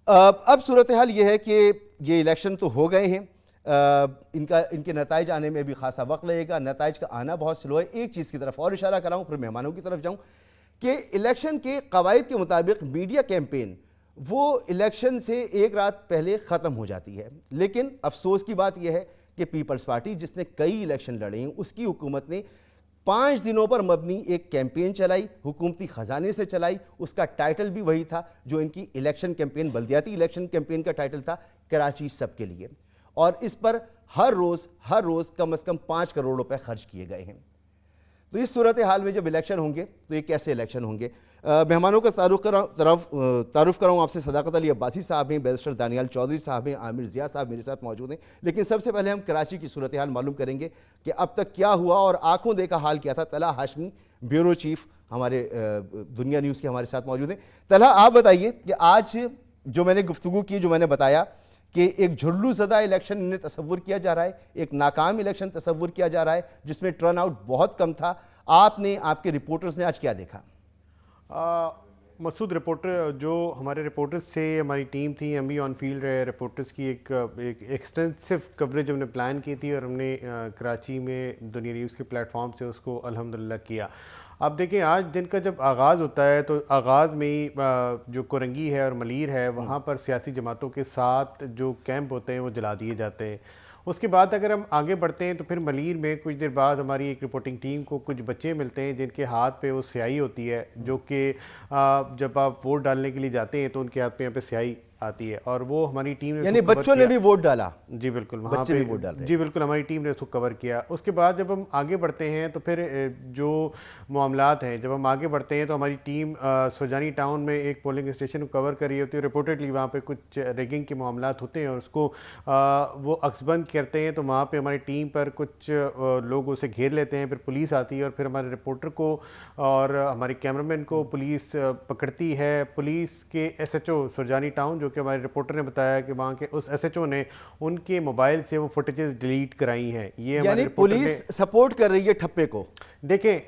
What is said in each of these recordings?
اب صورتحال یہ ہے کہ یہ الیکشن تو ہو گئے ہیں، ان کے نتائج آنے میں بھی خاصا وقت لگے گا، نتائج کا آنا بہت سلو ہے۔ ایک چیز کی طرف اور اشارہ کراؤں پھر مہمانوں کی طرف جاؤں کہ الیکشن کے قواعد کے مطابق میڈیا کیمپین وہ الیکشن سے ایک رات پہلے ختم ہو جاتی ہے، لیکن افسوس کی بات یہ ہے کہ پیپلز پارٹی جس نے کئی الیکشن لڑے ہیں اس کی حکومت نے 5 دنوں پر مبنی ایک کیمپین چلائی، حکومتی خزانے سے چلائی۔ اس کا ٹائٹل بھی وہی تھا جو ان کی الیکشن کیمپین، بلدیاتی الیکشن کیمپین کا ٹائٹل تھا، کراچی سب کے لیے، اور اس پر ہر روز کم از کم 5 کروڑ روپے خرچ کیے گئے ہیں۔ تو اس صورتحال میں جب الیکشن ہوں گے تو یہ کیسے الیکشن ہوں گے؟ مہمانوں کا تعارف کراؤں آپ سے۔ صداقت علی عباسی صاحب ہیں، بیرسٹر دانیال چودھری صاحب ہیں، عامر ضیاء صاحب میرے ساتھ موجود ہیں۔ لیکن سب سے پہلے ہم کراچی کی صورتحال معلوم کریں گے کہ اب تک کیا ہوا اور آنکھوں دیکھا حال کیا تھا۔ طلحہ ہاشمی بیورو چیف ہمارے دنیا نیوز کے ہمارے ساتھ موجود ہیں۔ طلحہ آپ بتائیے کہ آج جو میں نے گفتگو کی، جو میں نے بتایا کہ ایک جھرلو زدہ الیکشن انہیں تصور کیا جا رہا ہے، ایک ناکام الیکشن تصور کیا جا رہا ہے جس میں ٹرن آؤٹ بہت کم تھا، آپ نے، آپ کے رپورٹرز نے آج کیا دیکھا؟ مسعود، رپورٹر جو ہمارے رپورٹرز سے ہماری ٹیم تھی، ہم بھی آن فیلڈ رہے، رپورٹرز کی ایک ایکسٹینسو کوریج ہم نے پلان کی تھی اور ہم نے کراچی میں دنیا نیوز کے پلیٹ فارم سے اس کو الحمدللہ کیا۔ اب دیکھیں، آج دن کا جب آغاز ہوتا ہے تو آغاز میں ہی جو کورنگی ہے اور ملیر ہے وہاں پر سیاسی جماعتوں کے ساتھ جو کیمپ ہوتے ہیں وہ جلا دیے جاتے ہیں۔ اس کے بعد اگر ہم آگے بڑھتے ہیں تو پھر ملیر میں کچھ دیر بعد ہماری ایک رپورٹنگ ٹیم کو کچھ بچے ملتے ہیں جن کے ہاتھ پہ وہ سیاہی ہوتی ہے، جو کہ جب آپ ووٹ ڈالنے کے لیے جاتے ہیں تو ان کے ہاتھ پہ یہاں پہ سیاہی آتی ہے، اور وہ ہماری ٹیم نے یعنی بچوں نے بھی ووٹ ڈالا؟ جی بالکل، وہاں بچے بھی ووٹ ڈال رہے ہیں؟ جی بالکل، ہماری ٹیم نے اس کو کور کیا۔ اس کے بعد جب ہم آگے بڑھتے ہیں تو پھر جو معاملات ہیں، جب ہم آگے بڑھتے ہیں تو ہماری ٹیم سوجانی ٹاؤن میں ایک پولنگ اسٹیشن کو کور کر رہی ہوتی ہے۔ رپورٹڈلی وہاں پہ کچھ ریگنگ کے معاملات ہوتے ہیں اور اس کو وہ عکس بند کرتے ہیں، تو وہاں پہ ہماری ٹیم پر کچھ لوگ اسے گھیر لیتے ہیں، پھر پولیس آتی ہے اور پھر ہمارے رپورٹر کو اور ہمارے کیمرامین کو پولیس پکڑتی ہے۔ پولیس کے S H O Surjani town, جو کہ ہمارے رپورٹر نے بتایا کہ وہاں کے اس ایس ایچ او نے ان کے موبائل سے وہ فوٹیجز ڈیلیٹ کرائی ہیں۔ یہ یعنی پولیس سپورٹ کر رہی ہے ٹھپے کو؟ دیکھیں،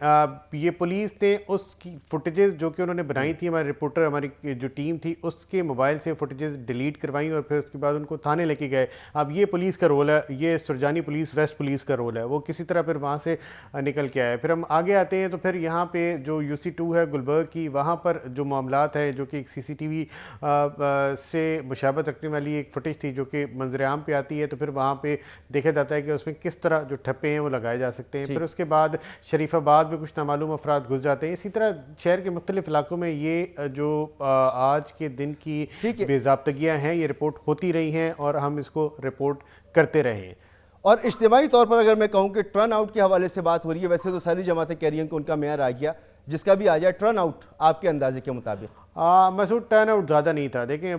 یہ پولیس نے اس کی فوٹیجز جو کہ انہوں نے بنائی تھی، ہمارے رپورٹر، ہماری جو ٹیم تھی، اس کے موبائل سے فوٹیجز ڈیلیٹ کروائیں اور پھر اس کے بعد ان کو تھانے لے کے گئے۔ اب یہ پولیس کا رول ہے، یہ سرجانی پولیس، ویسٹ پولیس کا رول ہے، وہ کسی طرح پھر وہاں سے نکل کے آئے۔ پھر ہم آگے آتے ہیں تو پھر یہاں پہ جو یو سی 2 ہے گلبرگ کی، وہاں پر جو معاملات ہے جو کہ ایک سی سی ٹی وی سے مشابہت رکھنے والی ایک فوٹیج تھی جو کہ منظر عام پہ آتی ہے، تو پھر وہاں پہ دیکھا جاتا ہے کہ اس میں کس طرح جو ٹھپے ہیں وہ لگائے جا سکتے ہیں۔ پھر اس کے بعد شریف آباد میں کچھ نامعلوم افراد گھس جاتے ہیں۔ اسی طرح شہر کے مختلف علاقوں میں یہ جو آج کے دن کی بے ضابطگیاں ہیں یہ رپورٹ ہوتی رہی ہیں اور ہم اس کو رپورٹ کرتے رہے ہیں۔ اور اجتماعی طور پر اگر میں کہوں کہ ٹرن آؤٹ کے حوالے سے بات ہو رہی ہے، ویسے تو ساری جماعتیں کہہ رہی ہیں کہ ان کا معیار آ گیا، جس کا بھی آ جائے، ٹرن آؤٹ آپ کے اندازے کے مطابق؟ مسعود، ٹرن آؤٹ زیادہ نہیں تھا۔ دیکھیں،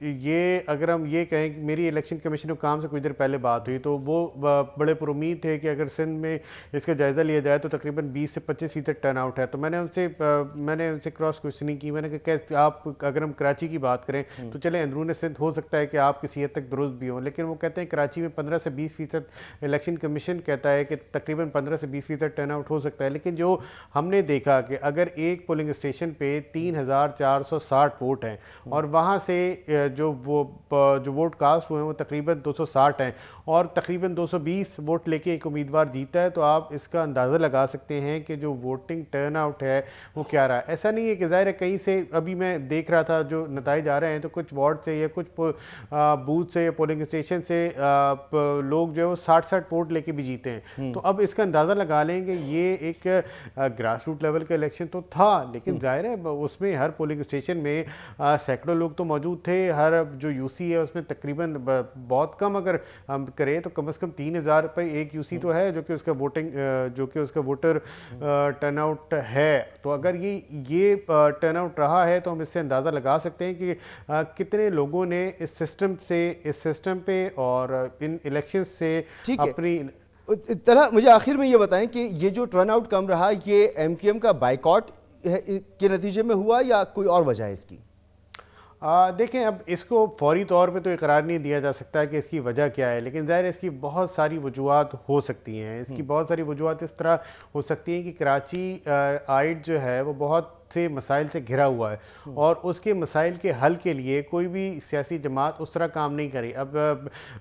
یہ اگر ہم یہ کہیں کہ میری الیکشن کمیشن کے کام سے کچھ دیر پہلے بات ہوئی تو وہ بڑے پر امید تھے کہ اگر سندھ میں اس کا جائزہ لیا جائے تو تقریباً 20 سے 25% ٹرن آؤٹ ہے۔ تو میں نے ان سے کراس کوشچننگ کی، میں نے کہا کہ آپ اگر ہم کراچی کی بات کریں تو چلیں اندرون سندھ ہو سکتا ہے کہ آپ کسی حد تک درست بھی ہوں، لیکن وہ کہتے ہیں کراچی میں 15 سے 20% الیکشن کمیشن کہتا ہے کہ تقریباً 15 سے 20% ٹرن آؤٹ ہو سکتا ہے۔ لیکن جو ہم نے دیکھا کہ اگر ایک پولنگ اسٹیشن پہ 3460 ووٹ ہیں اور وہاں سے جو ووٹ کاسٹ ہوئے ہیں وہ تقریباً 260 ہیں اور تقریباً 220 ووٹ لے کے ایک امیدوار جیتا ہے، تو آپ اس کا اندازہ لگا سکتے ہیں کہ جو ووٹنگ ٹرن آؤٹ ہے وہ کیا رہا ہے۔ ایسا نہیں ہے کہ ظاہر ہے کہیں سے، ابھی میں دیکھ رہا تھا جو نتائج آ رہے ہیں تو کچھ وارڈ سے یا کچھ بوتھ سے یا پولنگ اسٹیشن سے لوگ جو ہے وہ 60 ووٹ لے کے بھی جیتے ہیں۔ تو اب اس کا اندازہ لگا لیں کہ یہ ایک گراس روٹ لیول کا الیکشن تو تھا، لیکن ظاہر ہے اس میں ہر پولنگ اسٹیشن میں سینکڑوں لوگ تو موجود تھے۔ ہر جو یو سی ہے اس میں تقریباً بہت کم اگر ہم کریں تو کم از کم 3000 روپے ایک یو سی تو ہے جو کہ اس کا ووٹر ٹرن آؤٹ ہے۔ تو اگر یہ ٹرن آؤٹ رہا ہے تو ہم اس سے اندازہ لگا سکتے ہیں کہ کتنے لوگوں نے اس سسٹم پہ اور ان الیکشن سے اپنی۔ طلحہ، مجھے آخر میں یہ بتائیں کہ یہ جو ٹرن آؤٹ کم رہا یہ ایم کیو ایم کا بائیکاٹ کے نتیجے میں ہوا یا کوئی اور وجہ ہے اس کی؟ دیکھیں، اب اس کو فوری طور پہ تو اقرار نہیں دیا جا سکتا کہ اس کی وجہ کیا ہے، لیکن ظاہر ہے اس کی بہت ساری وجوہات ہو سکتی ہیں۔ اس کی بہت ساری وجوہات اس طرح ہو سکتی ہیں کہ کراچی آئٹ جو ہے وہ بہت سے مسائل سے گھرا ہوا ہے اور اس کے مسائل کے حل کے لیے کوئی بھی سیاسی جماعت اس طرح کام نہیں کری. اب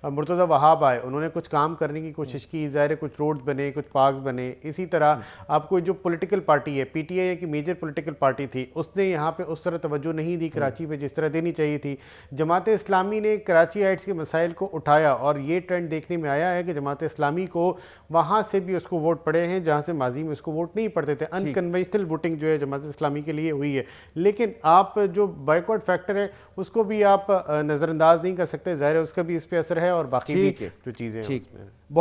مرتضی وہاب آئے, انہوں نے کچھ کام کرنے کی کوشش کی, ظاہر ہے کچھ روڈز بنے, کچھ پارکس بنے. اسی طرح آپ کو جو پولیٹیکل پارٹی ہے, پی ٹی آئی کی میجر پولیٹیکل پارٹی تھی, اس نے یہاں پہ اس طرح توجہ نہیں دی کراچی پہ جس طرح دینی چاہیے تھی. جماعت اسلامی نے کراچی ہائٹس کے مسائل کو اٹھایا اور یہ ٹرینڈ دیکھنے میں آیا ہے کہ جماعت اسلامی کو وہاں سے بھی اس کو ووٹ پڑے ہیں جہاں سے ماضی میں اس کو ووٹ نہیں پڑتے تھے. انکنونشنل ووٹنگ جو ہے جماعت اسلامی کے لیے ہوئی ہے, لیکن آپ جو بائیکاٹ فیکٹر ہے اس کو بھی آپ نظر انداز نہیں کر سکتے. ظاہر ہے اس کا بھی اس پہ اثر ہے اور باقی بھی جو چیزیں ہیں.